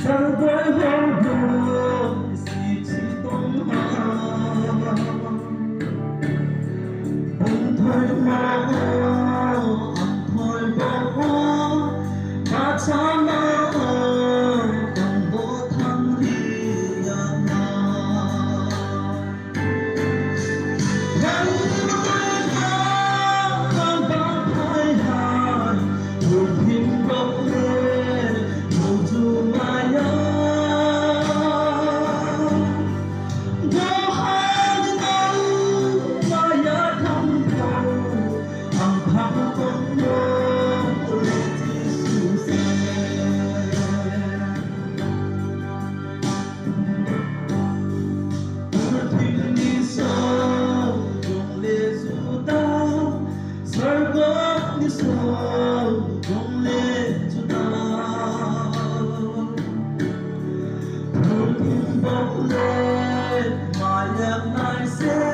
Chẳng với hôn buồn gì chỉ tông hà ông thôi mà ông thôi bỏ mà cha mẹ còn vô thăm đi nhà vẫn con bác hai hai buồn phim bốc lên màu dù mà nhớ bốc lên mà nhạc này sẽ